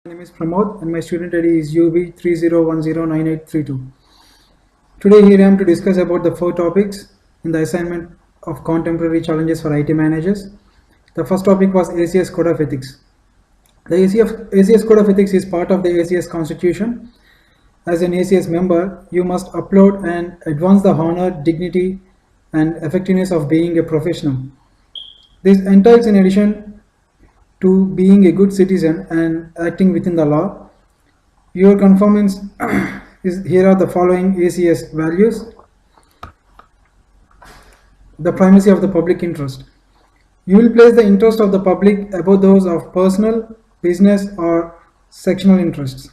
My name is Pramod and my student ID is UB30109832. Today here I am to discuss about the four topics in the assignment of contemporary challenges for IT managers. The first topic was ACS Code of Ethics. The ACS Code of Ethics is part of the ACS Constitution. As an ACS member, you must uphold and advance the honor, dignity, and effectiveness of being a professional. This entails, in addition to being a good citizen and acting within the law, your conformance is here are the following ACS values. The primacy of the public interest. You will place the interest of the public above those of personal, business, or sectional interests.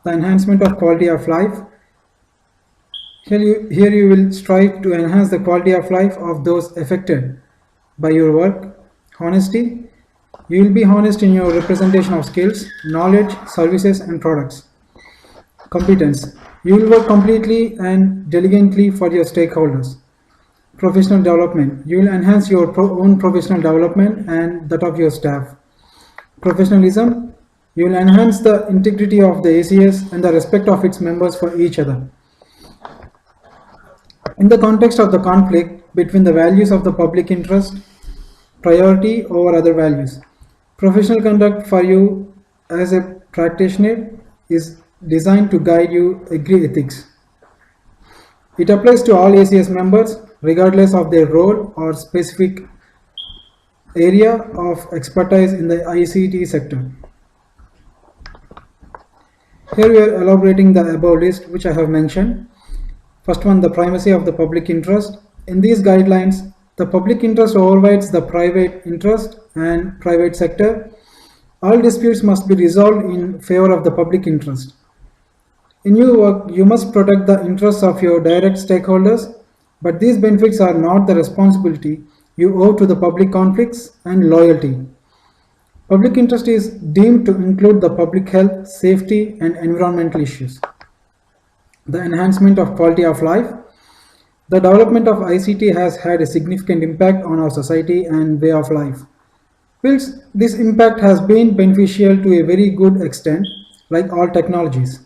The enhancement of quality of life. Here you will strive to enhance the quality of life of those affected by your work. Honesty. You will be honest in your representation of skills, knowledge, services, and products. Competence. You will work completely and diligently for your stakeholders. Professional development. You will enhance your own professional development and that of your staff. Professionalism. You will enhance the integrity of the ACS and the respect of its members for each other. In the context of the conflict between the values of the public interest, priority over other values, professional conduct for you as a practitioner is designed to guide you agree ethics. It applies to all ACS members regardless of their role or specific area of expertise in the ICT sector. Here we are elaborating the above list which I have mentioned. First one, the primacy of the public interest. In these guidelines, the public interest overrides the private interest and private sector. All disputes must be resolved in favor of the public interest. In your work, you must protect the interests of your direct stakeholders, but these benefits are not the responsibility you owe to the public conflicts and loyalty. Public interest is deemed to include the public health, safety, and environmental issues. The enhancement of quality of life. The development of ICT has had a significant impact on our society and way of life. Whilst this impact has been beneficial to a very good extent, like all technologies,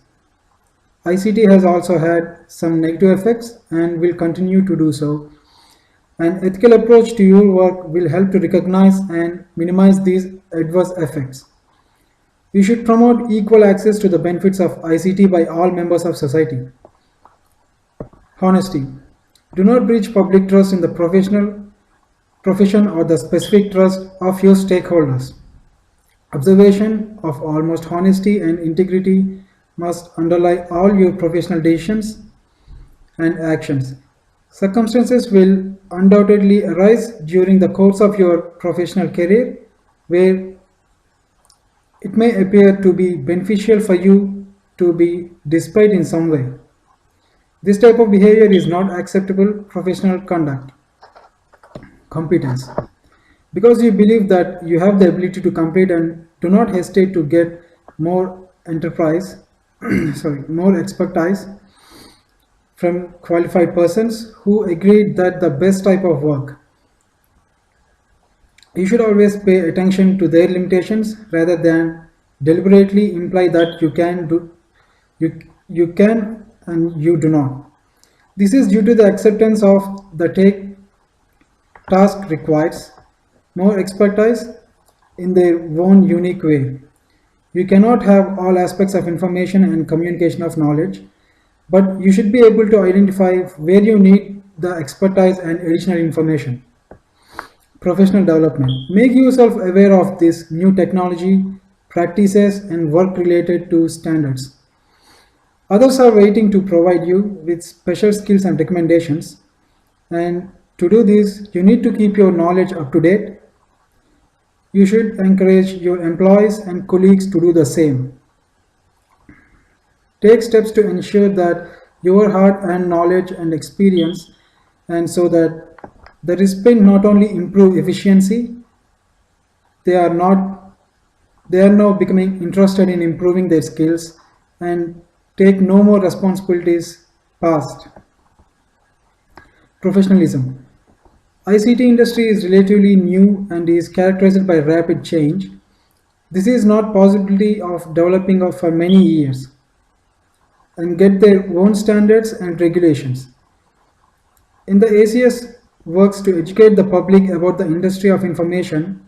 ICT has also had some negative effects and will continue to do so. An ethical approach to your work will help to recognize and minimize these adverse effects. We should promote equal access to the benefits of ICT by all members of society. Honesty. Do not breach public trust in the profession or the specific trust of your stakeholders. Observation of almost honesty and integrity must underlie all your professional decisions and actions. Circumstances will undoubtedly arise during the course of your professional career where it may appear to be beneficial for you to be displayed in some way. This type of behavior is not acceptable professional conduct. Competence. Because you believe that you have the ability to complete and do not hesitate to get more more expertise from qualified persons who agreed that the best type of work. You should always pay attention to their limitations rather than deliberately imply that you can and you do not. This is due to the acceptance of the task requires more expertise in their own unique way. You cannot have all aspects of information and communication of knowledge, but you should be able to identify where you need the expertise and additional information. Professional development. Make yourself aware of this new technology, practices, and work related to standards. Others are waiting to provide you with special skills and recommendations, and to do this, you need to keep your knowledge up to date. You should encourage your employees and colleagues to do the same. Take steps to ensure that your hard-earned knowledge and experience, and so that the recipient not only improve efficiency, they are now becoming interested in improving their skills and take no more responsibilities past. Professionalism. ICT industry is relatively new and is characterized by rapid change. This is not possibility of developing for many years and get their own standards and regulations. In the ACS works to educate the public about the industry of information,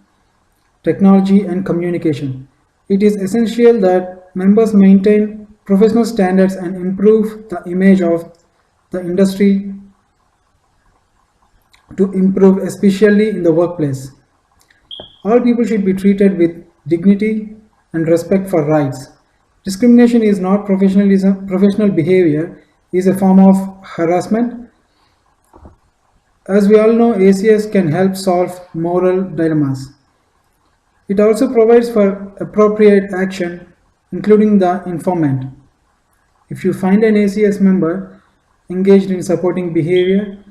technology and communication. It is essential that members maintain professional standards and improve the image of the industry to improve, especially in the workplace. All people should be treated with dignity and respect for rights. Discrimination is not professionalism, professional behavior is a form of harassment. As we all know, ACS can help solve moral dilemmas. It also provides for appropriate action, including the informant. If you find an ACS member engaged in supporting behavior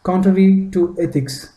contrary to ethics,